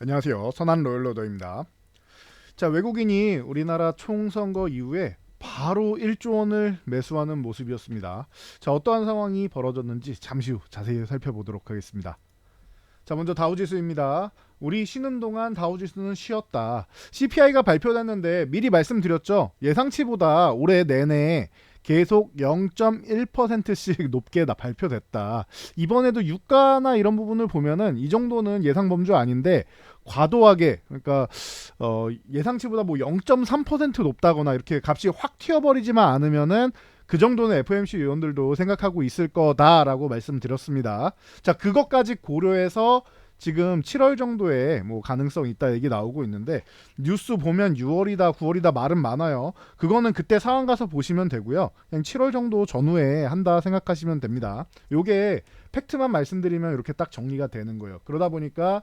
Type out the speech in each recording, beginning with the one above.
안녕하세요. 선한 로열러더입니다. 자, 외국인이 우리나라 총선거 이후에 바로 1조 원을 매수하는 모습이었습니다. 자, 어떠한 상황이 벌어졌는지 잠시 후 자세히 살펴보도록 하겠습니다. 자, 먼저 다우지수입니다. 우리 쉬는 동안 다우지수는 쉬었다. CPI가 발표됐는데 미리 말씀드렸죠. 예상치보다 올해 내내 계속 0.1%씩 높게 발표됐다. 이번에도 유가나 이런 부분을 보면은 이 정도는 예상 범주 아닌데 과도하게, 그러니까 예상치보다 뭐 0.3% 높다거나 이렇게 값이 확 튀어버리지만 않으면은 그 정도는 FOMC 위원들도 생각하고 있을 거다라고 말씀드렸습니다. 자, 그것까지 고려해서 지금 7월 정도에 뭐 가능성 있다 얘기 나오고 있는데, 뉴스 보면 6월이다 9월이다 말은 많아요. 그거는 그때 상황 가서 보시면 되고요. 그냥 7월 정도 전후에 한다 생각하시면 됩니다. 요게 팩트만 말씀드리면 이렇게 딱 정리가 되는 거예요. 그러다 보니까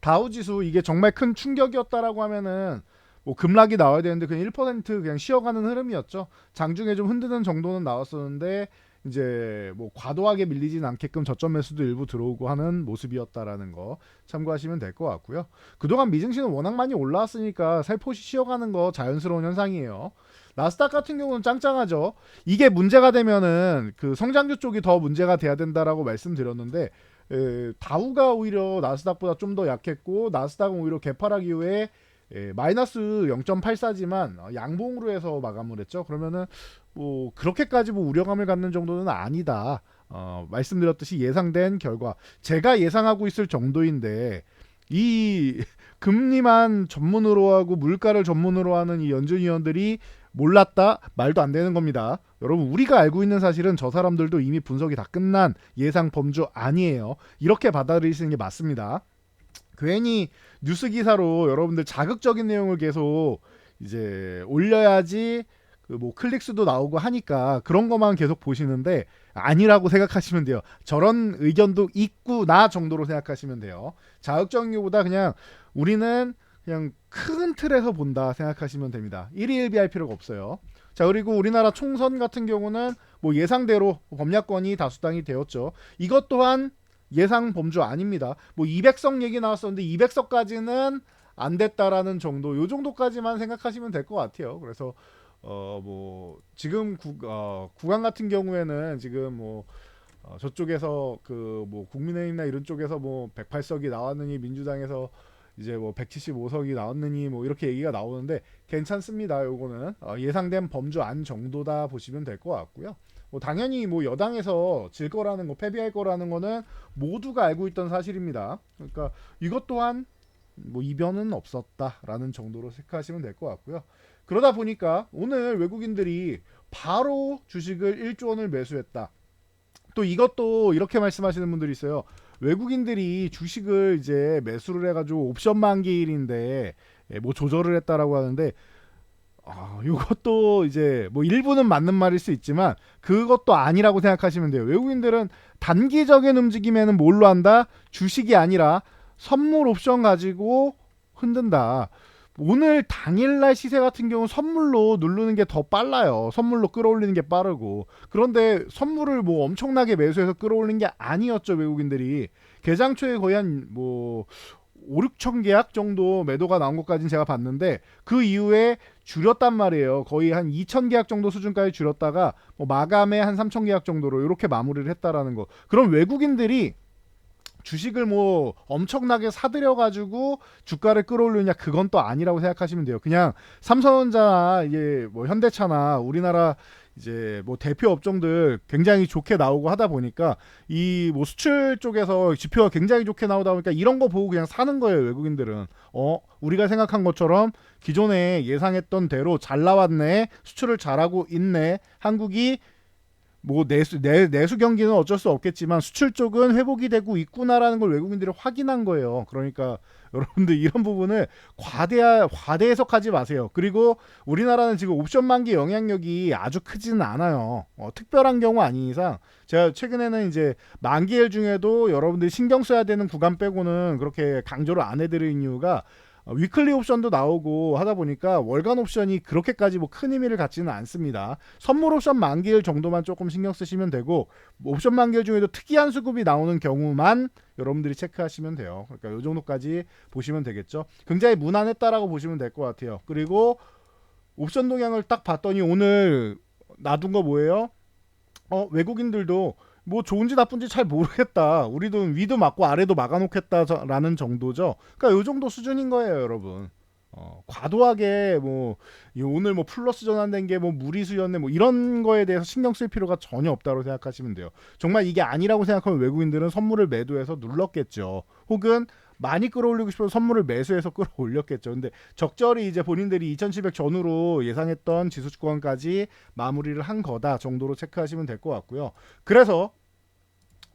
다우지수 이게 정말 큰 충격이었다라고 하면은 뭐 급락이 나와야 되는데 그냥 1% 그냥 쉬어가는 흐름이었죠. 장중에 좀 흔드는 정도는 나왔었는데 이제 뭐 과도하게 밀리진 않게끔 저점 매수도 일부 들어오고 하는 모습이었다라는 거 참고하시면 될 것 같고요. 그동안 미증시는 워낙 많이 올라왔으니까 살포시 쉬어가는 거 자연스러운 현상이에요. 나스닥 같은 경우는 짱짱하죠. 이게 문제가 되면은 그 성장주 쪽이 더 문제가 돼야 된다라고 말씀드렸는데, 다우가 오히려 나스닥보다 좀 더 약했고 나스닥은 오히려 개파락 이후에 마이너스 0.84지만 양봉으로 해서 마감을 했죠. 그러면은 뭐 그렇게까지 뭐 우려감을 갖는 정도는 아니다. 말씀드렸듯이 예상된 결과, 제가 예상하고 있을 정도인데 이 금리만 전문으로 하고 물가를 전문으로 하는 이 연준 위원들이 몰랐다? 말도 안 되는 겁니다. 여러분, 우리가 알고 있는 사실은 저 사람들도 이미 분석이 다 끝난 예상 범주 아니에요. 이렇게 받아들이시는 게 맞습니다. 괜히 뉴스 기사로 여러분들 자극적인 내용을 계속 이제 올려야지 그 뭐 클릭수도 나오고 하니까 그런 것만 계속 보시는데 아니라고 생각하시면 돼요. 저런 의견도 있구나 정도로 생각하시면 돼요. 자극적인 것보다 그냥 우리는 그냥 큰 틀에서 본다 생각하시면 됩니다. 일희일비할 필요가 없어요. 자, 그리고 우리나라 총선 같은 경우는 뭐 예상대로 범야권이 다수당이 되었죠. 이것 또한 예상 범주 아닙니다. 뭐 200석 얘기 나왔었는데 200석까지는 안 됐다라는 정도, 요 정도까지만 생각하시면 될 것 같아요. 그래서 뭐 지금 구간 같은 경우에는 지금 뭐 저쪽에서 그 뭐 국민의힘이나 이런 쪽에서 뭐 108석이 나왔느니 민주당에서 이제 뭐 175석이 나왔느니 뭐 이렇게 얘기가 나오는데 괜찮습니다. 요거는 예상된 범주 안 정도다 보시면 될 것 같고요. 뭐 당연히 뭐 여당에서 질 거라는 거, 패배할 거라는 거는 모두가 알고 있던 사실입니다. 그러니까 이것 또한 뭐 이변은 없었다라는 정도로 생각하시면 될 것 같고요. 그러다 보니까 오늘 외국인들이 바로 주식을 1조 원을 매수했다. 또 이것도 이렇게 말씀하시는 분들이 있어요. 외국인들이 주식을 이제 매수를 해가지고 옵션 만기일인데 뭐 조절을 했다라고 하는데, 이것도 이제 뭐 일부는 맞는 말일 수 있지만 그것도 아니라고 생각하시면 돼요. 외국인들은 단기적인 움직임에는 뭘로 한다? 주식이 아니라 선물 옵션 가지고 흔든다. 오늘 당일날 시세 같은 경우는 선물로 누르는 게 더 빨라요. 선물로 끌어올리는 게 빠르고. 그런데 선물을 뭐 엄청나게 매수해서 끌어올린 게 아니었죠. 외국인들이 개장 초에 거의 한 뭐 5, 6천 계약 정도 매도가 나온 것까지는 제가 봤는데 그 이후에 줄였단 말이에요. 거의 한 2천 계약 정도 수준까지 줄였다가 뭐 마감에 한 3천 계약 정도로 이렇게 마무리를 했다라는 거. 그럼 외국인들이 주식을 뭐 엄청나게 사들여가지고 주가를 끌어올리냐, 그건 또 아니라고 생각하시면 돼요. 그냥 삼성전자나 이게 뭐 현대차나 우리나라 이제 뭐 대표 업종들 굉장히 좋게 나오고 하다 보니까 이 뭐 수출 쪽에서 지표가 굉장히 좋게 나오다 보니까 이런 거 보고 그냥 사는 거예요. 외국인들은 우리가 생각한 것처럼 기존에 예상했던 대로 잘 나왔네, 수출을 잘하고 있네, 한국이 뭐 내수 경기는 어쩔 수 없겠지만 수출 쪽은 회복이 되고 있구나라는 걸 외국인들이 확인한 거예요. 그러니까 여러분들 이런 부분을 과대 해석하지 마세요. 그리고 우리나라는 지금 옵션 만기 영향력이 아주 크지는 않아요. 특별한 경우 아닌 이상 제가 최근에는 이제 만기일 중에도 여러분들이 신경 써야 되는 구간 빼고는 그렇게 강조를 안 해드리는 이유가 위클리 옵션도 나오고 하다 보니까 월간 옵션이 그렇게까지 뭐 큰 의미를 갖지는 않습니다. 선물 옵션 만기일 정도만 조금 신경 쓰시면 되고, 옵션 만기일 중에도 특이한 수급이 나오는 경우만 여러분들이 체크하시면 돼요. 그러니까 이 정도까지 보시면 되겠죠. 굉장히 무난했다라고 보시면 될 것 같아요. 그리고 옵션 동향을 딱 봤더니 오늘 놔둔 거 뭐예요? 외국인들도 뭐 좋은지 나쁜지 잘 모르겠다, 우리도 위도 막고 아래도 막아놓겠다라는 정도죠. 그러니까 이 정도 수준인 거예요, 여러분. 과도하게 뭐 오늘 뭐 플러스 전환된 게 뭐 무리수였네 뭐 이런 거에 대해서 신경 쓸 필요가 전혀 없다고 생각하시면 돼요. 정말 이게 아니라고 생각하면 외국인들은 선물을 매도해서 눌렀겠죠. 혹은 많이 끌어올리고 싶어서 선물을 매수해서 끌어올렸겠죠. 근데 적절히 이제 본인들이 2700 전후로 예상했던 지수주권까지 마무리를 한 거다 정도로 체크하시면 될 것 같고요. 그래서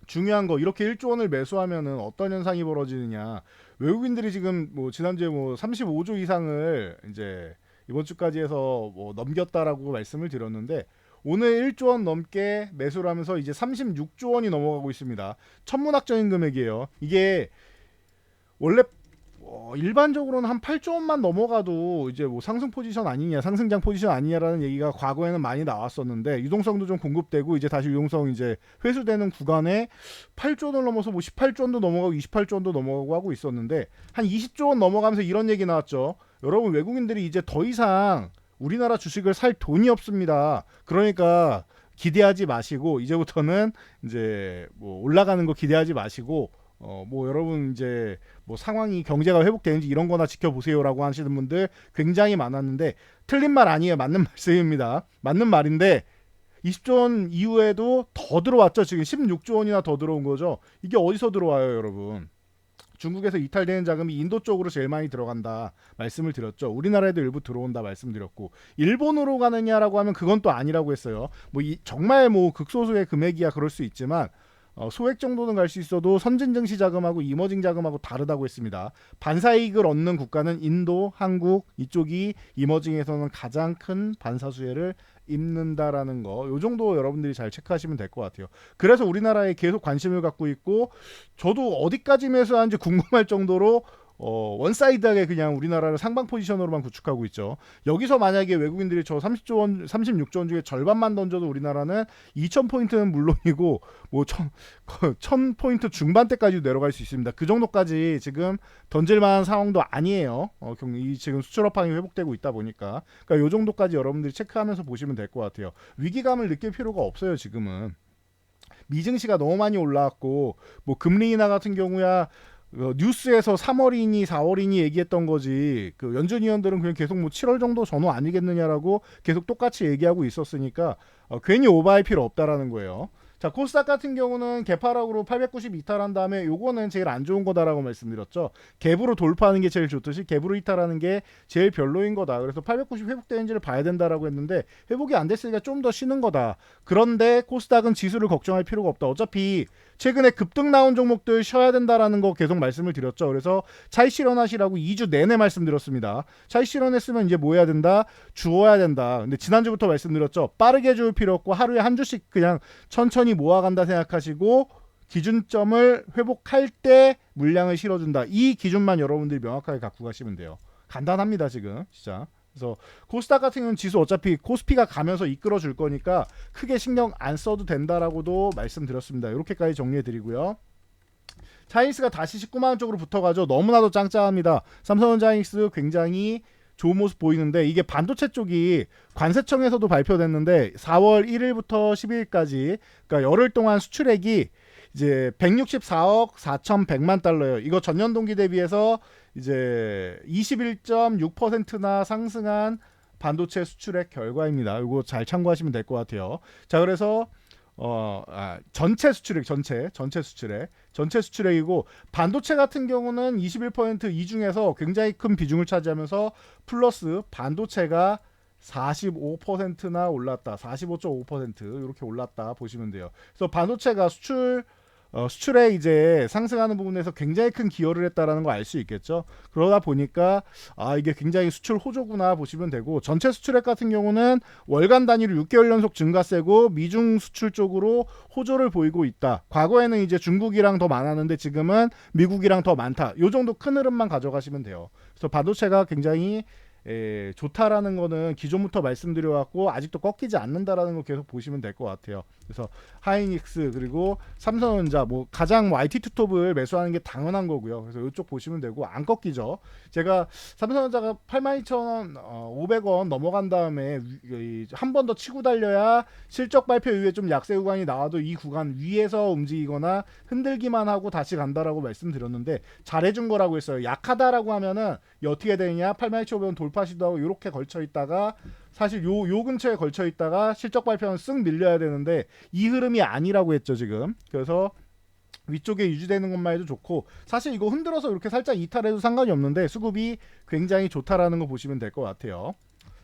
중요한 거, 이렇게 1조 원을 매수하면은 어떤 현상이 벌어지느냐. 외국인들이 지금 뭐 지난주에 뭐 35조 이상을 이제 이번 주까지 해서 뭐 넘겼다라고 말씀을 드렸는데, 오늘 1조 원 넘게 매수를 하면서 이제 36조 원이 넘어가고 있습니다. 천문학적인 금액이에요. 이게 원래 일반적으로는 한 8조 원만 넘어가도 이제 뭐 상승 포지션 아니냐, 상승장 포지션 아니냐라는 얘기가 과거에는 많이 나왔었는데, 유동성도 좀 공급되고 이제 다시 유동성 이제 회수되는 구간에 8조 원을 넘어서 뭐 18조 원도 넘어가고 28조 원도 넘어가고 하고 있었는데, 한 20조 원 넘어가면서 이런 얘기 나왔죠. 여러분, 외국인들이 이제 더 이상 우리나라 주식을 살 돈이 없습니다. 그러니까 기대하지 마시고, 이제부터는 이제 뭐 올라가는 거 기대하지 마시고, 뭐 여러분 이제 뭐 상황이 경제가 회복되는지 이런 거나 지켜보세요라고 하시는 분들 굉장히 많았는데, 틀린 말 아니에요. 맞는 말씀입니다. 맞는 말인데 20조 원 이후에도 더 들어왔죠. 지금 16조 원이나 더 들어온 거죠. 이게 어디서 들어와요, 여러분? 중국에서 이탈되는 자금이 인도 쪽으로 제일 많이 들어간다 말씀을 드렸죠. 우리나라에도 일부 들어온다 말씀드렸고, 일본으로 가느냐라고 하면 그건 또 아니라고 했어요. 뭐 정말 뭐 극소수의 금액이야 그럴 수 있지만 소액 정도는 갈 수 있어도 선진 증시 자금하고 이머징 자금하고 다르다고 했습니다. 반사이익을 얻는 국가는 인도, 한국, 이쪽이 이머징에서는 가장 큰 반사 수혜를 입는다라는 거, 요 정도 여러분들이 잘 체크하시면 될 것 같아요. 그래서 우리나라에 계속 관심을 갖고 있고, 저도 어디까지 매수하는지 궁금할 정도로 원사이드하게 그냥 우리나라를 상방 포지션으로만 구축하고 있죠. 여기서 만약에 외국인들이 저 30조 원, 36조 원 중에 절반만 던져도 우리나라는 2000포인트는 물론이고 뭐 1000포인트 중반대까지 내려갈 수 있습니다. 그 정도까지 지금 던질 만한 상황도 아니에요. 이 지금 수출 업황이 회복되고 있다 보니까. 그러니까 요 정도까지 여러분들이 체크하면서 보시면 될 것 같아요. 위기감을 느낄 필요가 없어요, 지금은. 미증시가 너무 많이 올라왔고, 뭐 금리 인하 같은 경우야 뉴스에서 3월이니 4월이니 얘기했던 거지, 그 연준 위원들은 그냥 계속 뭐 7월 정도 전후 아니겠느냐라고 계속 똑같이 얘기하고 있었으니까 괜히 오버할 필요 없다라는 거예요. 자, 코스닥 같은 경우는 개파락으로 890 이탈한 다음에 요거는 제일 안 좋은 거다라고 말씀드렸죠. 갭으로 돌파하는 게 제일 좋듯이 갭으로 이탈하는 게 제일 별로인 거다. 그래서 890 회복되는지를 봐야 된다라고 했는데, 회복이 안 됐으니까 좀 더 쉬는 거다. 그런데 코스닥은 지수를 걱정할 필요가 없다. 어차피 최근에 급등 나온 종목들 쉬어야 된다라는 거 계속 말씀을 드렸죠. 그래서 차익 실현하시라고 2주 내내 말씀드렸습니다. 차익 실현했으면 이제 뭐 해야 된다? 주어야 된다. 근데 지난주부터 말씀드렸죠. 빠르게 줄 필요 없고 하루에 한 주씩 그냥 천천히 모아간다 생각하시고, 기준점을 회복할 때 물량을 실어준다. 이 기준만 여러분들이 명확하게 갖고 가시면 돼요. 간단합니다, 지금 진짜. 그래서 코스닥 같은 경우는 지수 어차피 코스피가 가면서 이끌어 줄 거니까 크게 신경 안 써도 된다라고도 말씀드렸습니다. 이렇게까지 정리해 드리고요. 차이닉스가 다시 19만 원 쪽으로 붙어가죠. 너무나도 짱짱합니다. 삼성전자 하이닉스 굉장히 좋은 모습 보이는데, 이게 반도체 쪽이 관세청에서도 발표됐는데 4월 1일부터 12일까지, 그러니까 열흘 동안 수출액이 이제 164억 4,100만 달러예요. 이거 전년 동기 대비해서 이제 21.6%나 상승한 반도체 수출액 결과입니다. 이거 잘 참고하시면 될 것 같아요. 자, 그래서 전체 수출액, 전체 수출액이고, 반도체 같은 경우는 21%, 이 중에서 굉장히 큰 비중을 차지하면서 플러스 반도체가 45%나 올랐다. 45.5% 이렇게 올랐다 보시면 돼요. 그래서 반도체가 수출 수출에 이제 상승하는 부분에서 굉장히 큰 기여를 했다라는 거 알 수 있겠죠. 그러다 보니까 이게 굉장히 수출 호조구나 보시면 되고, 전체 수출액 같은 경우는 월간 단위로 6개월 연속 증가세고 미중 수출 쪽으로 호조를 보이고 있다. 과거에는 이제 중국이랑 더 많았는데 지금은 미국이랑 더 많다. 요 정도 큰 흐름만 가져가시면 돼요. 그래서 반도체가 굉장히 좋다라는 거는 기존부터 말씀드려왔고 아직도 꺾이지 않는다라는 거 계속 보시면 될 것 같아요. 그래서 하이닉스 그리고 삼성전자 뭐 가장 IT 투톱을 매수하는 게 당연한 거고요. 그래서 이쪽 보시면 되고 안 꺾이죠. 제가 삼성전자가 82,000원 500원 넘어간 다음에 한 번 더 치고 달려야 실적 발표 이후에 좀 약세 구간이 나와도 이 구간 위에서 움직이거나 흔들기만 하고 다시 간다라고 말씀드렸는데 잘해준 거라고 했어요. 약하다라고 하면은 어떻게 되느냐, 82,500원 돌파 시도하고 이렇게 걸쳐 있다가 사실 요 근처에 걸쳐 있다가 실적 발표는 쓱 밀려야 되는데 이 흐름이 아니라고 했죠 지금. 그래서 위쪽에 유지되는 것만 해도 좋고, 사실 이거 흔들어서 이렇게 살짝 이탈해도 상관이 없는데 수급이 굉장히 좋다라는 거 보시면 될 것 같아요.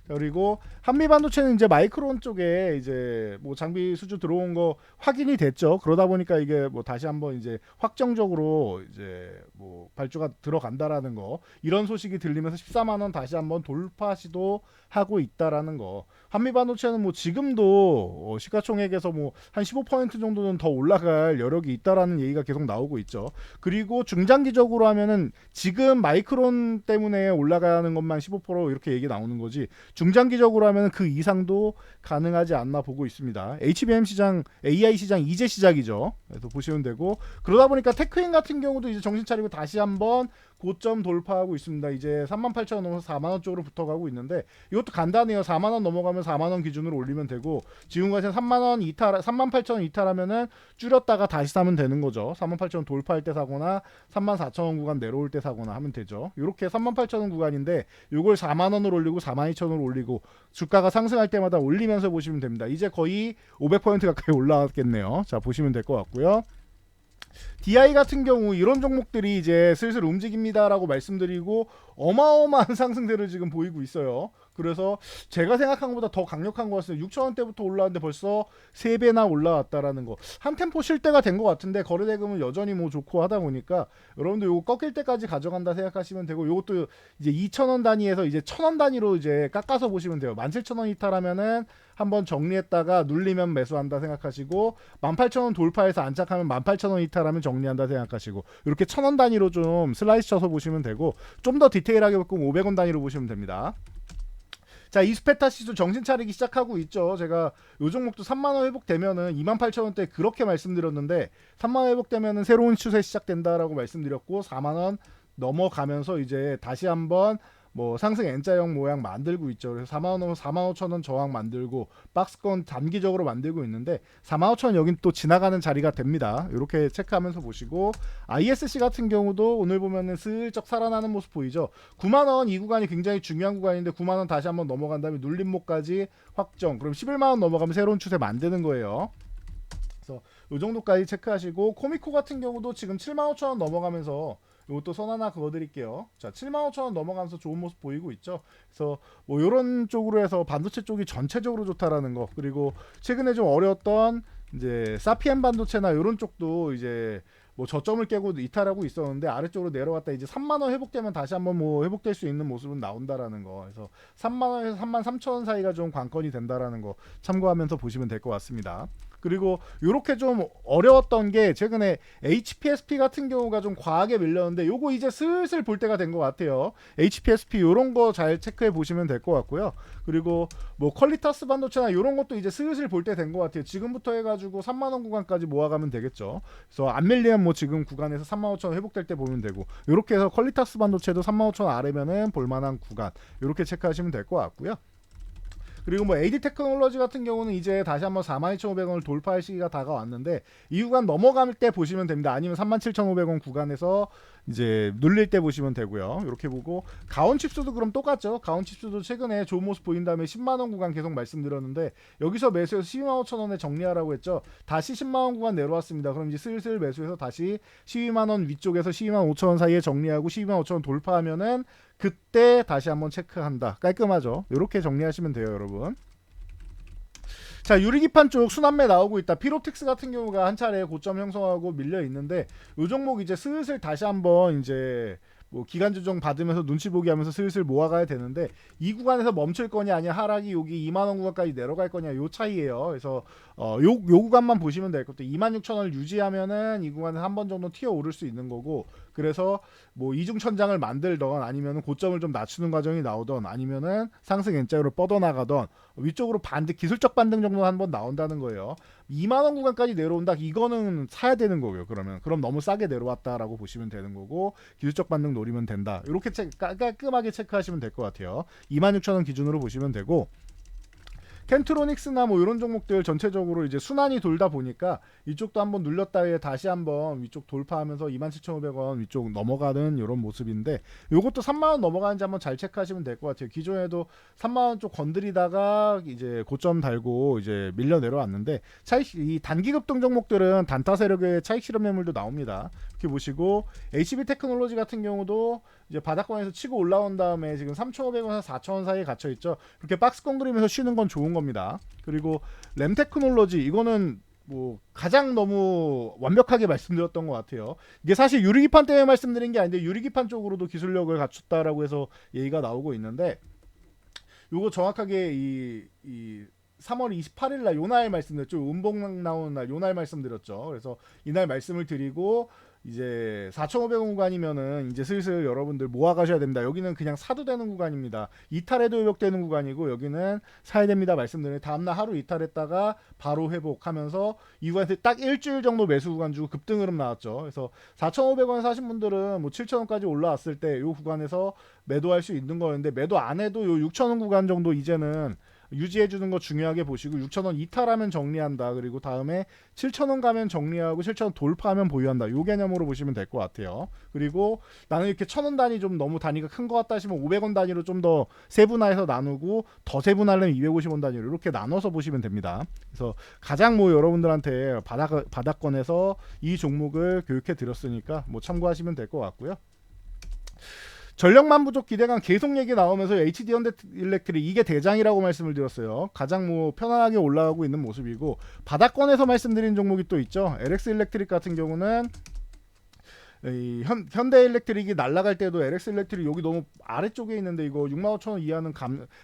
그리고 한미 반도체는 이제 마이크론 쪽에 이제 뭐 장비 수주 들어온 거 확인이 됐죠. 그러다 보니까 이게 뭐 다시 한번 이제 확정적으로 이제 뭐 발주가 들어간다라는 거, 이런 소식이 들리면서 14만 원 다시 한번 돌파 시도 하고 있다라는 거. 한미 반도체는 뭐 지금도 시가총액에서 뭐 한 15% 정도는 더 올라갈 여력이 있다라는 얘기가 계속 나오고 있죠. 그리고 중장기적으로 하면은 지금 마이크론 때문에 올라가는 것만 15% 이렇게 얘기 나오는 거지, 중장기적으로 하면 그 이상도 가능하지 않나 보고 있습니다. HBM 시장, AI 시장 이제 시작이죠. 그래서 보시면 되고, 그러다 보니까 테크인 같은 경우도 이제 정신 차리고 다시 한번 고점 돌파하고 있습니다. 이제 38,000원 넘어서 4만원 쪽으로 붙어가고 있는데 이것도 간단해요. 4만원 넘어가면 4만원 기준으로 올리면 되고, 지금까지 3만원 이탈, 38,000원 이탈하면은 줄였다가 다시 사면 되는 거죠. 38,000원 돌파할 때 사거나 34,000원 구간 내려올 때 사거나 하면 되죠. 이렇게 38,000원 구간인데 이걸 4만원으로 올리고 42,000원으로 올리고 주가가 상승할 때마다 올리면서 보시면 됩니다. 이제 거의 500% 가까이 올라왔겠네요. 자, 보시면 될 것 같고요. DI 같은 경우 이런 종목들이 이제 슬슬 움직입니다라고 말씀드리고 어마어마한 상승세를 지금 보이고 있어요. 그래서 제가 생각한 것보다 더 강력한 것 같습니다. 6,000원대부터 올라왔는데 벌써 3배나 올라왔다라는 거. 한 템포 쉴 때가 된 것 같은데 거래대금은 여전히 뭐 좋고 하다 보니까 여러분들 요거 꺾일 때까지 가져간다 생각하시면 되고, 요것도 이제 2,000원 단위에서 이제 1,000원 단위로 이제 깎아서 보시면 돼요. 17,000원 이탈하면은 한번 정리했다가 눌리면 매수한다 생각하시고, 18,000원 돌파해서 안착하면 18,000원 이탈하면 정리한다 생각하시고, 이렇게 1,000원 단위로 좀 슬라이스 쳐서 보시면 되고, 좀 더 디테일하게 보면 500원 단위로 보시면 됩니다. 자, 이스페타시도 정신 차리기 시작하고 있죠. 제가 요 종목도 3만원 회복되면은 28,000원대 그렇게 말씀드렸는데 3만원 회복되면은 새로운 추세 시작된다라고 말씀드렸고, 4만원 넘어가면서 이제 다시 한번 뭐 상승 N자형 모양 만들고 있죠. 그래서 4만원, 45,000원 저항 만들고 박스권 단기적으로 만들고 있는데 45,000원 여긴 또 지나가는 자리가 됩니다. 이렇게 체크하면서 보시고, ISC 같은 경우도 오늘 보면은 슬쩍 살아나는 모습 보이죠. 9만원 이 구간이 굉장히 중요한 구간인데 9만원 다시 한번 넘어간 다음에 눌림목까지 확정. 그럼 11만원 넘어가면 새로운 추세 만드는 거예요. 그래서 이 정도까지 체크하시고, 코미코 같은 경우도 지금 75,000원 넘어가면서 이것도 선 하나 그어드릴게요. 자, 75,000원 넘어가면서 좋은 모습 보이고 있죠. 그래서 뭐 이런 쪽으로 해서 반도체 쪽이 전체적으로 좋다라는 거, 그리고 최근에 좀 어려웠던 이제 사피엔 반도체나 이런 쪽도 이제 뭐 저점을 깨고 이탈하고 있었는데 아래쪽으로 내려왔다 이제 3만원 회복되면 다시 한번 뭐 회복될 수 있는 모습은 나온다라는 거. 그래서 3만원에서 33,000원 사이가 좀 관건이 된다라는 거 참고하면서 보시면 될 것 같습니다. 그리고 이렇게 좀 어려웠던 게 최근에 HPSP 같은 경우가 좀 과하게 밀렸는데 요거 이제 슬슬 볼 때가 된 것 같아요. HPSP 요런 거 잘 체크해 보시면 될 것 같고요. 그리고 뭐 퀄리타스 반도체나 요런 것도 이제 슬슬 볼 때 된 것 같아요. 지금부터 해가지고 3만원 구간까지 모아가면 되겠죠. 그래서 안 밀리면 뭐 지금 구간에서 35,000원 회복될 때 보면 되고, 요렇게 해서 퀄리타스 반도체도 35,000원 아래면은 볼만한 구간 요렇게 체크하시면 될 것 같고요. 그리고 뭐 AD 테크놀로지 같은 경우는 이제 다시 한번 42,500원을 돌파할 시기가 다가왔는데 이 구간 넘어갈 때 보시면 됩니다. 아니면 37,500원 구간에서 이제 눌릴 때 보시면 되고요. 이렇게 보고, 가온칩스도 그럼 똑같죠. 가온칩스도 최근에 좋은 모습 보인 다음에 10만원 구간 계속 말씀드렸는데 여기서 매수해서 12만 5천원에 정리하라고 했죠. 다시 10만원 구간 내려왔습니다. 그럼 이제 슬슬 매수해서 다시 12만원 위쪽에서 12만 5천원 사이에 정리하고 12만 5천원 돌파하면은 그때 다시 한번 체크한다. 깔끔하죠. 이렇게 정리하시면 돼요, 여러분. 자, 유리기판 쪽 순환매 나오고 있다. 피로텍스 같은 경우가 한 차례 고점 형성하고 밀려 있는데 요 종목 이제 슬슬 다시 한번 이제 뭐 기간 조정 받으면서 눈치 보기 하면서 슬슬 모아가야 되는데 이 구간에서 멈출 거냐 아니야 하락이 여기 2만 원 구간까지 내려갈 거냐 요 차이예요. 그래서 요 구간만 보시면 될 것 같아요. 26,000원을 유지하면은 이 구간에 한 번 정도 튀어 오를 수 있는 거고 그래서 뭐 이중 천장을 만들던 아니면은 고점을 좀 낮추는 과정이 나오던 아니면은 상승 N자로 뻗어나가던 위쪽으로 반등 기술적 반등 정도 한번 나온다는 거예요. 2만 원 구간까지 내려온다. 이거는 사야 되는 거고요. 그럼 너무 싸게 내려왔다라고 보시면 되는 거고 기술적 반등 노리면 된다. 이렇게 깔끔하게 체크하시면 될 것 같아요. 26,000원 기준으로 보시면 되고 켄트로닉스나 뭐 이런 종목들 전체적으로 이제 순환이 돌다 보니까 이쪽도 한번 눌렸다 에 다시 한번 위쪽 돌파하면서 27,500원 위쪽 넘어가는 이런 모습인데 요것도 3만 원 넘어가는지 한번 잘 체크하시면 될 것 같아요. 기존에도 3만 원 쪽 건드리다가 이제 고점 달고 이제 밀려 내려왔는데 이 단기 급등 종목들은 단타 세력의 차익 실현 매물도 나옵니다. 이렇게 보시고 HB 테크놀로지 같은 경우도 이제 바닥권에서 치고 올라온 다음에 지금 3,500원에서 4,000원 사이에 갇혀 있죠. 이렇게 박스권 그리면서 쉬는 건 좋은 겁니다. 그리고 램 테크놀로지 이거는 뭐 가장 너무 완벽하게 말씀드렸던 것 같아요. 이게 사실 유리기판 때문에 말씀드린 게 아닌데 유리기판 쪽으로도 기술력을 갖췄다라고 해서 얘기가 나오고 있는데 요거 정확하게 이 3월 28일 날 요날 말씀드렸죠. 음봉 나오는 날 요날 말씀드렸죠. 그래서 이날 말씀을 드리고 이제 4,500원 구간이면은 이제 슬슬 여러분들 모아 가셔야 됩니다. 여기는 그냥 사도 되는 구간입니다. 이탈해도 회복되는 구간이고 여기는 사야 됩니다. 말씀드린 다음날 하루 이탈했다가 바로 회복하면서 이 구간에서 딱 일주일 정도 매수 구간 주고 급등 흐름 나왔죠. 그래서 4,500원 사신 분들은 뭐 7,000원까지 올라왔을 때 이 구간에서 매도할 수 있는 거였는데 매도 안 해도 요 6,000원 구간 정도 이제는 유지해주는 거 중요하게 보시고 6,000원 이탈하면 정리한다. 그리고 다음에 7,000원 가면 정리하고 7,000원 돌파하면 보유한다. 요 개념으로 보시면 될 것 같아요. 그리고 나는 이렇게 1,000원 단위 좀 너무 단위가 큰 것 같다 하시면 500원 단위로 좀 더 세분화해서 나누고 더 세분화하려면 250원 단위로 이렇게 나눠서 보시면 됩니다. 그래서 가장 뭐 여러분들한테 바닥권에서 이 종목을 교육해 드렸으니까 뭐 참고하시면 될 것 같고요. 전력만 부족 기대감 계속 얘기 나오면서 HD 현대일렉트릭 이게 대장이라고 말씀을 드렸어요. 가장 뭐 편안하게 올라가고 있는 모습이고 바닥권에서 말씀드린 종목이 또 있죠. LX 일렉트릭 같은 경우는 이 현대일렉트릭이 날아갈 때도 LX 일렉트릭 여기 너무 아래쪽에 있는데 이거 65,000원 이하는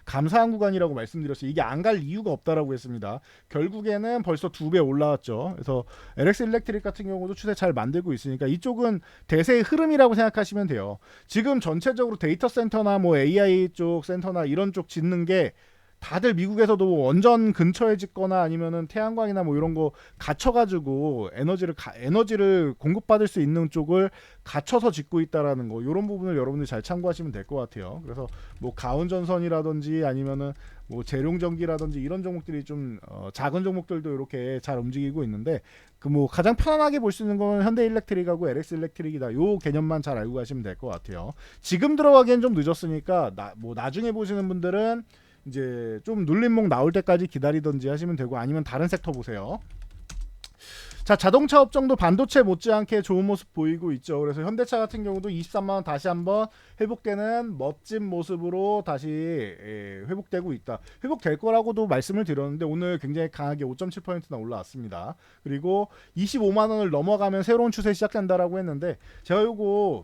감사한 구간이라고 말씀드렸어요. 이게 안 갈 이유가 없다라고 했습니다. 결국에는 벌써 2배 올라왔죠. 그래서 LX 일렉트릭 같은 경우도 추세 잘 만들고 있으니까 이쪽은 대세의 흐름이라고 생각하시면 돼요. 지금 전체적으로 데이터 센터나 뭐 AI 쪽 센터나 이런 쪽 짓는 게 다들 미국에서도 원전 근처에 짓거나 아니면은 태양광이나 뭐 이런 거 갇혀가지고 에너지를 공급받을 수 있는 쪽을 갇혀서 짓고 있다라는 거 이런 부분을 여러분들이 잘 참고하시면 될 것 같아요. 그래서 뭐 가온전선이라든지 아니면은 뭐 재룡전기라든지 이런 종목들이 좀 작은 종목들도 이렇게 잘 움직이고 있는데 그 뭐 가장 편안하게 볼 수 있는 건 현대일렉트릭하고 LX 일렉트릭이다. 요 개념만 잘 알고 가시면 될 것 같아요. 지금 들어가기엔 좀 늦었으니까 뭐 나중에 보시는 분들은 이제 좀 눌림목 나올 때까지 기다리던지 하시면 되고 아니면 다른 섹터 보세요. 자, 자동차 업종도 반도체 못지않게 좋은 모습 보이고 있죠. 그래서 현대차 같은 경우도 23만 원 다시 한번 회복되는 멋진 모습으로 다시 회복되고 있다. 회복될 거라고도 말씀을 드렸는데 오늘 굉장히 강하게 5.7%나 올라왔습니다. 그리고 25만 원을 넘어가면 새로운 추세 시작된다라고 했는데 제가 요거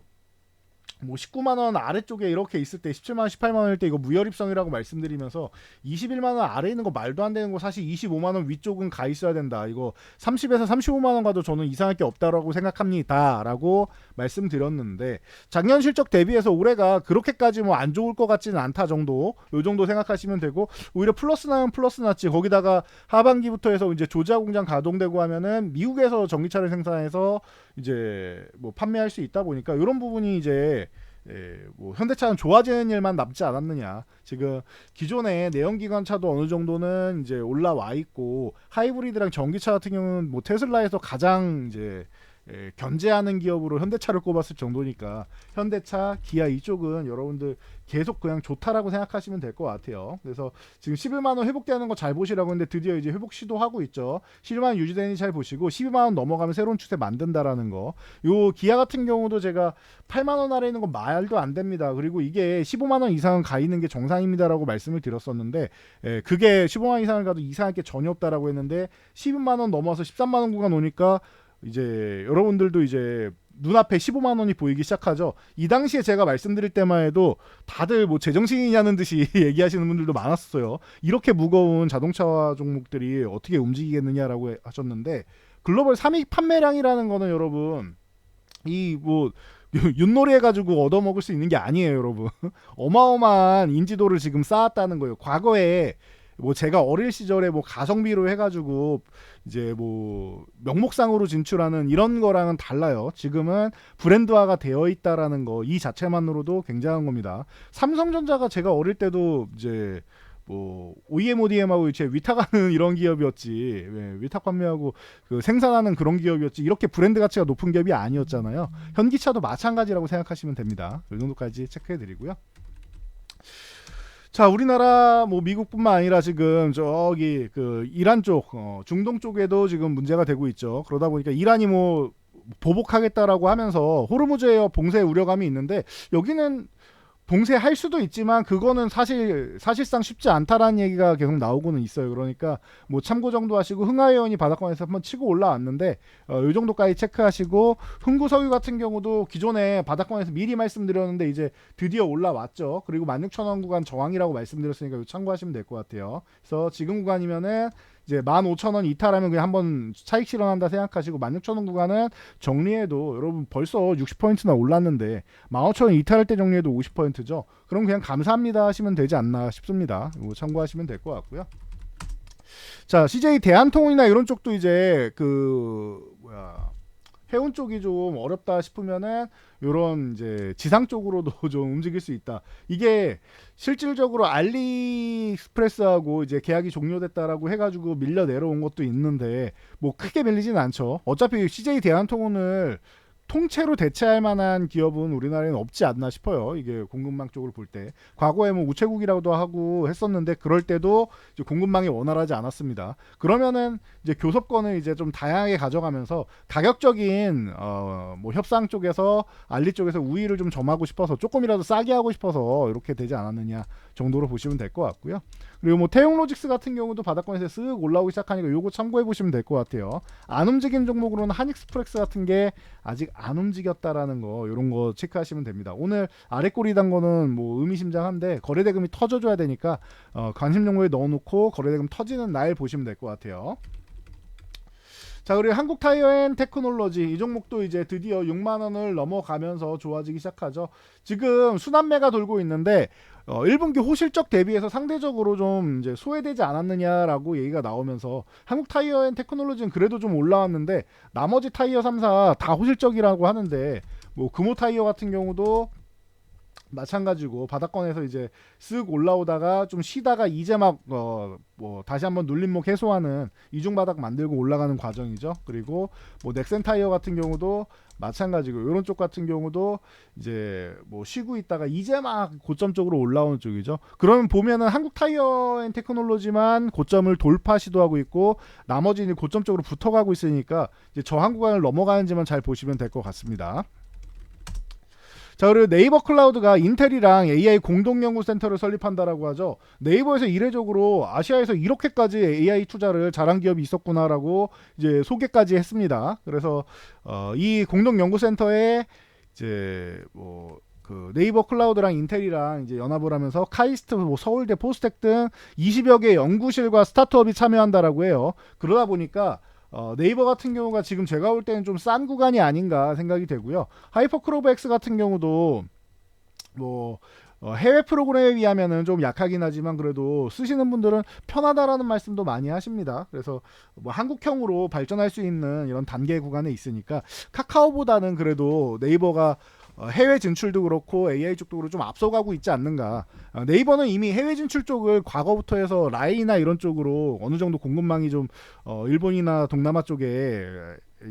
뭐 19만 원 아래쪽에 이렇게 있을 때 17만 원, 18만 원일 때 이거 무혈입성이라고 말씀드리면서 21만 원 아래 있는 거 말도 안 되는 거 사실 25만 원 위쪽은 가 있어야 된다. 이거 30에서 35만 원 가도 저는 이상할 게 없다라고 생각합니다라고 말씀드렸는데 작년 실적 대비해서 올해가 그렇게까지 뭐 안 좋을 것 같지는 않다 정도. 요 정도 생각하시면 되고 오히려 플러스 나면 플러스 났지. 거기다가 하반기부터 해서 이제 조자 공장 가동되고 하면은 미국에서 전기차를 생산해서 이제 뭐 판매할 수 있다 보니까 이런 부분이 이제 뭐 현대차는 좋아지는 일만 남지 않았느냐. 지금 기존의 내연기관차도 어느 정도는 이제 올라와 있고 하이브리드랑 전기차 같은 경우는 뭐 테슬라에서 가장 이제 견제하는 기업으로 현대차를 꼽았을 정도니까 현대차, 기아 이쪽은 여러분들 계속 그냥 좋다라고 생각하시면 될 것 같아요. 그래서 지금 11만 원 회복되는 거 잘 보시라고 했는데 드디어 이제 회복 시도하고 있죠. 11만 원 유지되니 잘 보시고 12만 원 넘어가면 새로운 추세 만든다라는 거. 요 기아 같은 경우도 제가 8만 원 아래 있는 건 말도 안 됩니다. 그리고 이게 15만 원 이상은 가 있는 게 정상입니다라고 말씀을 드렸었는데 그게 15만 원 이상을 가도 이상할 게 전혀 없다라고 했는데 12만 원 넘어서 13만 원 구간 오니까 이제 여러분들도 이제 눈앞에 15만 원이 보이기 시작하죠. 이 당시에 제가 말씀드릴 때만 해도 다들 뭐 제정신이냐는 듯이 얘기하시는 분들도 많았어요. 이렇게 무거운 자동차 종목들이 어떻게 움직이겠느냐라고 하셨는데 글로벌 3위 판매량이라는 거는 여러분 이 뭐 윷놀이 해가지고 얻어먹을 수 있는 게 아니에요, 여러분. 어마어마한 인지도를 지금 쌓았다는 거예요. 과거에 뭐 제가 어릴 시절에 뭐 가성비로 해가지고 이제 뭐 명목상으로 진출하는 이런 거랑은 달라요. 지금은 브랜드화가 되어 있다라는 거 이 자체만으로도 굉장한 겁니다. 삼성전자가 제가 어릴 때도 이제 뭐 OEM, ODM하고 이제 위탁하는 이런 기업이었지, 위탁 판매하고 그 생산하는 그런 기업이었지, 이렇게 브랜드 가치가 높은 기업이 아니었잖아요. 현기차도 마찬가지라고 생각하시면 됩니다. 이 정도까지 체크해드리고요. 자, 우리나라 뭐 미국뿐만 아니라 지금 저기 그 이란 쪽, 중동 쪽에도 지금 문제가 되고 있죠. 그러다 보니까 이란이 뭐 보복하겠다라고 하면서 호르무즈에 봉쇄 우려감이 있는데 여기는 봉쇄할 수도 있지만 그거는 사실상 쉽지 않다라는 얘기가 계속 나오고는 있어요. 그러니까 뭐 참고 정도 하시고 흥하해원이 바닥권에서 한번 치고 올라왔는데 이 정도까지 체크하시고 흥구석유 같은 경우도 기존에 바닥권에서 미리 말씀드렸는데 이제 드디어 올라왔죠. 그리고 16,000원 구간 저항이라고 말씀드렸으니까 이거 참고하시면 될 것 같아요. 그래서 지금 구간이면은 이제 15,000원 이탈하면 그냥 한번 차익 실현한다 생각하시고 16,000원 구간은 정리해도 여러분 벌써 60%나 올랐는데 15,000원 이탈할 때 정리해도 50%죠. 그럼 그냥 감사합니다 하시면 되지 않나 싶습니다. 이거 참고하시면 될 것 같고요. 자, CJ 대한통운이나 이런 쪽도 이제 해운 쪽이 좀 어렵다 싶으면은 요런 이제 지상 쪽으로도 좀 움직일 수 있다. 이게 실질적으로 알리익스프레스하고 이제 계약이 종료됐다라고 해가지고 밀려 내려온 것도 있는데 뭐 크게 밀리진 않죠. 어차피 CJ 대한통운을 통째로 대체할 만한 기업은 우리나라에는 없지 않나 싶어요. 이게 공급망 쪽으로 볼 때. 과거에 뭐 우체국이라고도 하고 했었는데 그럴 때도 이제 공급망이 원활하지 않았습니다. 그러면은 이제 교섭권을 이제 좀 다양하게 가져가면서 가격적인 뭐 협상 쪽에서 알리 쪽에서 우위를 좀 점하고 싶어서 조금이라도 싸게 하고 싶어서 이렇게 되지 않았느냐 정도로 보시면 될 것 같고요. 그리고 뭐 태용로직스 같은 경우도 바닥권에서 쓱 올라오기 시작하니까 요거 참고해 보시면 될 것 같아요. 안 움직인 종목으로는 한익스프렉스 같은 게 아직 안 움직였다라는 거 이런 거 체크하시면 됩니다. 오늘 아래 꼬리 단 거는 뭐 의미심장한데 거래대금이 터져줘야 되니까 관심 종목에 넣어놓고 거래대금 터지는 날 보시면 될 것 같아요. 자, 그리고 한국타이어앤테크놀로지 이 종목도 이제 드디어 6만 원을 넘어가면서 좋아지기 시작하죠. 지금 순환매가 돌고 있는데 1분기 호실적 대비해서 상대적으로 좀 이제 소외되지 않았느냐라고 얘기가 나오면서 한국타이어앤테크놀로지는 그래도 좀 올라왔는데 나머지 타이어 3사 다 호실적이라고 하는데 뭐 금호타이어 같은 경우도 마찬가지고 바닥권에서 이제 쓱 올라오다가 좀 쉬다가 이제 막 뭐 다시 한번 눌림목 해소하는 이중 바닥 만들고 올라가는 과정이죠. 그리고 뭐 넥센 타이어 같은 경우도 마찬가지고 이런 쪽 같은 경우도 이제 뭐 쉬고 있다가 이제 막 고점 쪽으로 올라오는 쪽이죠. 그러면 보면은 한국 타이어 앤 테크놀로지만 고점을 돌파 시도하고 있고 나머지는 고점 쪽으로 붙어가고 있으니까 이제 저항 구간을 넘어가는지만 잘 보시면 될 것 같습니다. 자, 그리고 네이버 클라우드가 인텔이랑 AI 공동연구센터를 설립한다라고 하죠. 네이버에서 이례적으로 아시아에서 이렇게까지 AI 투자를 잘한 기업이 있었구나라고 이제 소개까지 했습니다. 그래서 이 공동연구센터에 이제 뭐 그 네이버 클라우드랑 인텔이랑 이제 연합을 하면서 카이스트, 뭐 서울대, 포스텍 등 20여 개 연구실과 스타트업이 참여한다라고 해요. 그러다 보니까 네이버 같은 경우가 지금 제가 볼 때는 좀 싼 구간이 아닌가 생각이 되고요. 하이퍼크로브X 같은 경우도 뭐 해외 프로그램에 비하면은 좀 약하긴 하지만 그래도 쓰시는 분들은 편하다라는 말씀도 많이 하십니다. 그래서 뭐 한국형으로 발전할 수 있는 이런 단계 구간에 있으니까 카카오보다는 그래도 네이버가 해외 진출도 그렇고 AI 쪽도 그렇고 좀 앞서가고 있지 않는가. 네이버는 이미 해외 진출 쪽을 과거부터 해서 라인이나 이런 쪽으로 어느 정도 공급망이 좀 일본이나 동남아 쪽에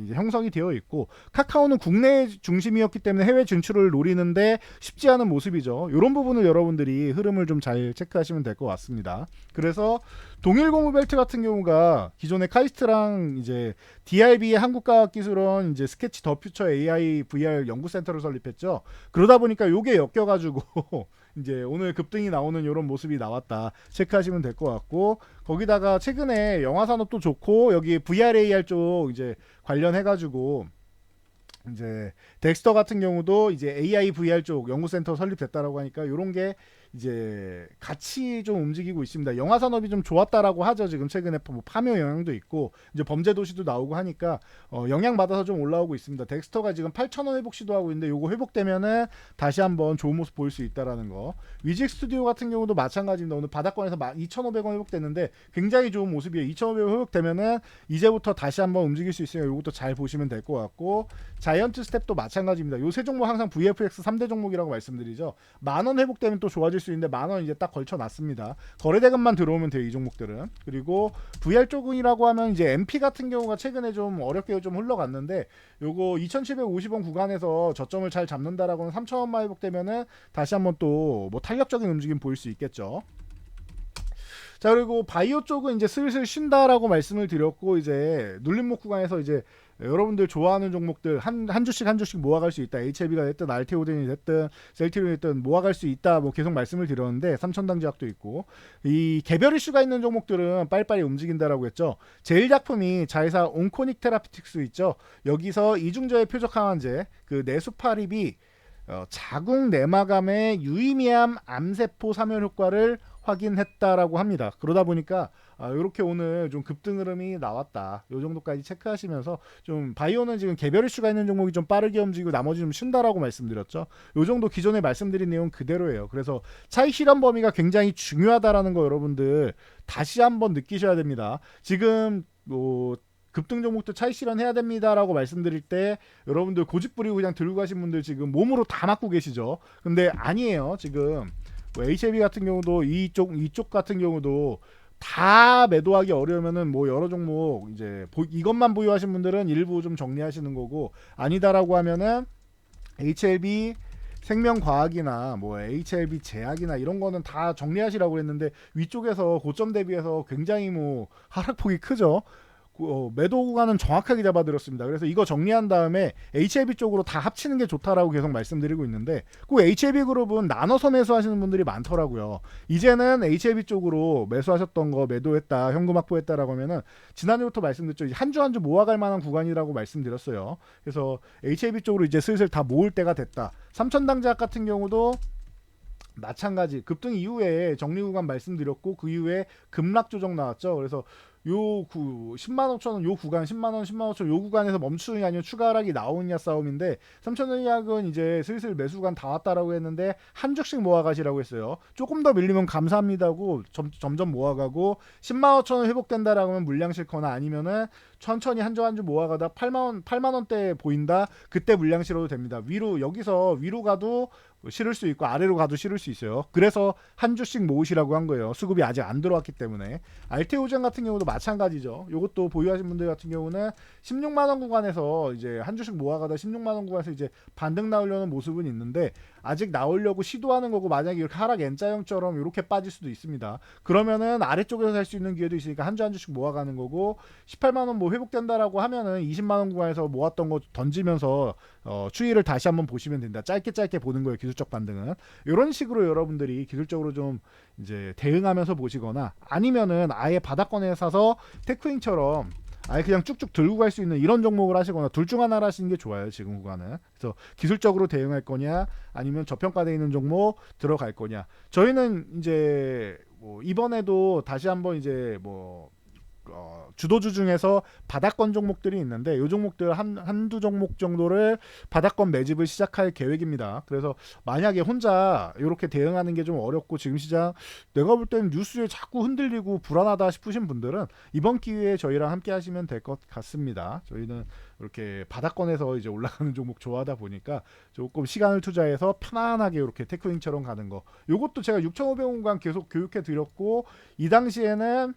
이제 형성이 되어 있고, 카카오는 국내 중심이었기 때문에 해외 진출을 노리는데 쉽지 않은 모습이죠. 이런 부분을 여러분들이 흐름을 좀 잘 체크하시면 될 것 같습니다. 그래서 동일 고무벨트 같은 경우가 기존의 카이스트랑 이제 DRB의 한국과학기술원 이제 스케치 더 퓨처 AI VR 연구센터를 설립했죠. 그러다 보니까 요게 엮여가지고 이제 오늘 급등이 나오는 이런 모습이 나왔다 체크하시면 될 것 같고, 거기다가 최근에 영화 산업도 좋고 여기 VR AR 쪽 이제 관련해가지고 이제 덱스터 같은 경우도 이제 AI VR 쪽 연구센터 설립됐다라고 하니까 이런 게 이제 같이 좀 움직이고 있습니다. 영화 산업이 좀 좋았다라고 하죠. 지금 최근에 뭐 파묘 영향도 있고 이제 범죄 도시도 나오고 하니까 영향 받아서 좀 올라오고 있습니다. 덱스터가 지금 8,000원 회복 시도하고 있는데 요거 회복되면은 다시 한번 좋은 모습 보일 수 있다라는 거. 위직 스튜디오 같은 경우도 마찬가지입니다. 오늘 바닥권에서 2,500원 회복됐는데 굉장히 좋은 모습이에요. 2,500원 회복되면은 이제부터 다시 한번 움직일 수 있으니까 요것도 잘 보시면 될 것 같고, 자이언트 스텝도 마찬가지입니다. 요 세 종목 항상 VFX 3대 종목이라고 말씀드리죠. 10,000원 회복되면 또 좋아질 수 있는데 10,000원 이제 딱 걸쳐놨습니다. 거래대금만 들어오면 돼요, 이 종목들은. 그리고 VR 쪽이라고 하면 이제 MP 같은 경우가 최근에 좀 어렵게 좀 흘러갔는데 요거 2,750원 구간에서 저점을 잘 잡는다라고는 3,000원만 회복되면은 다시 한번 또 뭐 탄력적인 움직임 보일 수 있겠죠. 자, 그리고 바이오 쪽은 이제 슬슬 쉰다라고 말씀을 드렸고, 이제 눌림목 구간에서 이제 여러분들 좋아하는 종목들 한 주씩 한 주씩 모아갈 수 있다. HLB가 됐든 알테오덴이 됐든 셀티론이 됐든 모아갈 수 있다. 뭐 계속 말씀을 드렸는데 삼천당 제약도 있고, 이 개별 이슈가 있는 종목들은 빨리빨리 움직인다라고 했죠. 제일 작품이 자회사 온코닉 테라피틱스 있죠. 여기서 이중저해 표적 항원제 그 네수파립이 자궁 내막암의 유의미한 암세포 사멸 효과를 확인했다라고 합니다. 그러다 보니까 이렇게 오늘 좀 급등 흐름이 나왔다. 요 정도까지 체크하시면서 좀 바이오는 지금 개별 이슈가 있는 종목이 좀 빠르게 움직이고 나머지 좀 쉰다라고 말씀드렸죠. 요 정도 기존에 말씀드린 내용 그대로예요. 그래서 차익 실현 범위가 굉장히 중요하다라는 거 여러분들 다시 한번 느끼셔야 됩니다. 지금 뭐 급등 종목도 차익 실현해야 됩니다라고 말씀드릴 때 여러분들 고집 부리고 그냥 들고 가신 분들 지금 몸으로 다 맞고 계시죠. 근데 아니에요. 지금 뭐 HLB 같은 경우도 이쪽 같은 경우도 다 매도하기 어려우면은 뭐 여러 종목 이제 이것만 보유하신 분들은 일부 좀 정리하시는 거고, 아니다라고 하면은 HLB 생명과학이나 뭐 HLB 제약이나 이런 거는 다 정리하시라고 했는데 위쪽에서 고점 대비해서 굉장히 뭐 하락폭이 크죠. 매도 구간은 정확하게 잡아드렸습니다. 그래서 이거 정리한 다음에 HLB 쪽으로 다 합치는 게 좋다라고 계속 말씀드리고 있는데, 그 HLB 그룹은 나눠서 매수하시는 분들이 많더라고요. 이제는 HLB 쪽으로 매수하셨던 거 매도했다, 현금 확보했다라고 하면은 지난주부터 말씀드렸죠. 한 주 한 주 모아갈 만한 구간이라고 말씀드렸어요. 그래서 HLB 쪽으로 이제 슬슬 다 모을 때가 됐다. 삼천당제약 같은 경우도 마찬가지 급등 이후에 정리 구간 말씀드렸고 그 이후에 급락 조정 나왔죠. 그래서 요 10만 5천 원 요 구간 10만 원 10만 5천 요 구간에서 멈추느냐 아니면 추가 하락이 나오느냐 싸움인데, 삼천전약은 이제 슬슬 매수간 다 왔다라고 했는데 한 주씩 모아가시라고 했어요. 조금 더 밀리면 감사합니다고 점점 모아가고 10만 5천 원 회복된다라고 하면 물량 실거나 아니면은 천천히 한 주 한 주 모아가다 8만 원대 보인다, 그때 물량 실어도 됩니다. 여기서 위로 가도 실을 수 있고 아래로 가도 실을 수 있어요. 그래서 한 주씩 모으시라고 한 거예요. 수급이 아직 안 들어왔기 때문에. 알테오젠 같은 경우도 마찬가지죠. 이것도 보유하신 분들 같은 경우는 16만 원 구간에서 이제 한 주씩 모아가다 16만 원 구간에서 이제 반등 나오려는 모습은 있는데 아직 나오려고 시도하는 거고, 만약에 이렇게 하락 N자형처럼 이렇게 빠질 수도 있습니다. 그러면은 아래쪽에서 살 수 있는 기회도 있으니까 한 주 한 주씩 모아가는 거고, 18만 원 뭐 회복된다라고 하면은 20만 원 구간에서 모았던 거 던지면서 추이를 다시 한번 보시면 된다. 짧게 보는 거예요. 기술적 반등은 이런 식으로 여러분들이 기술적으로 좀 이제 대응하면서 보시거나, 아니면은 아예 바닥권에 사서 테크인처럼 아예 그냥 쭉쭉 들고 갈 수 있는 이런 종목을 하시거나 둘 중 하나를 하시는 게 좋아요. 지금 구간은. 그래서 기술적으로 대응할 거냐 아니면 저평가되어 있는 종목 들어갈 거냐. 저희는 이제 뭐 이번에도 다시 한번 이제 뭐 주도주 중에서 바닥권 종목들이 있는데 이 종목들 한두 종목 정도를 바닥권 매집을 시작할 계획입니다. 그래서 만약에 혼자 이렇게 대응하는 게 좀 어렵고 지금 시장 내가 볼 때는 뉴스에 자꾸 흔들리고 불안하다 싶으신 분들은 이번 기회에 저희랑 함께 하시면 될 것 같습니다. 저희는 이렇게 바닥권에서 이제 올라가는 종목 좋아하다 보니까 조금 시간을 투자해서 편안하게 이렇게 테크윙처럼 가는 거, 요것도 제가 6,500원간 계속 교육해 드렸고, 이 당시에는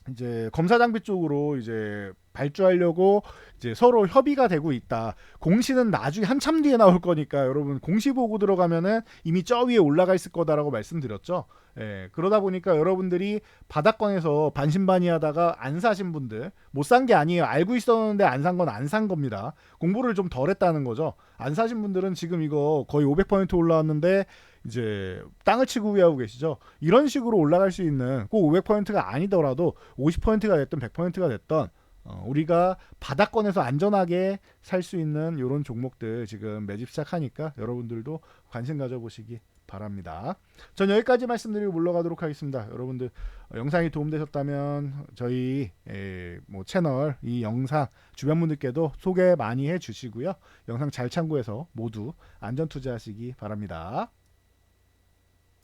이제 검사 장비 쪽으로 이제 발주하려고 이제 서로 협의가 되고 있다. 공시는 나중에 한참 뒤에 나올 거니까 여러분 공시 보고 들어가면은 이미 저 위에 올라가 있을 거다라고 말씀드렸죠. 예, 그러다 보니까 여러분들이 바닥권에서 반신반의하다가 안 사신 분들, 못 산 게 아니에요. 알고 있었는데 안 산 건 안 산 겁니다. 공부를 좀 덜 했다는 거죠. 안 사신 분들은 지금 이거 거의 500% 올라왔는데 이제 땅을 치고 후회하고 계시죠. 이런 식으로 올라갈 수 있는 꼭 500%가 아니더라도 50%가 됐든 100%가 됐든 우리가 바닥권에서 안전하게 살 수 있는 이런 종목들 지금 매집 시작하니까 여러분들도 관심 가져보시기 바랍니다. 전 여기까지 말씀드리고 물러가도록 하겠습니다. 여러분들 영상이 도움되셨다면 저희 뭐 채널 이 영상 주변 분들께도 소개 많이 해주시고요. 영상 잘 참고해서 모두 안전 투자하시기 바랍니다.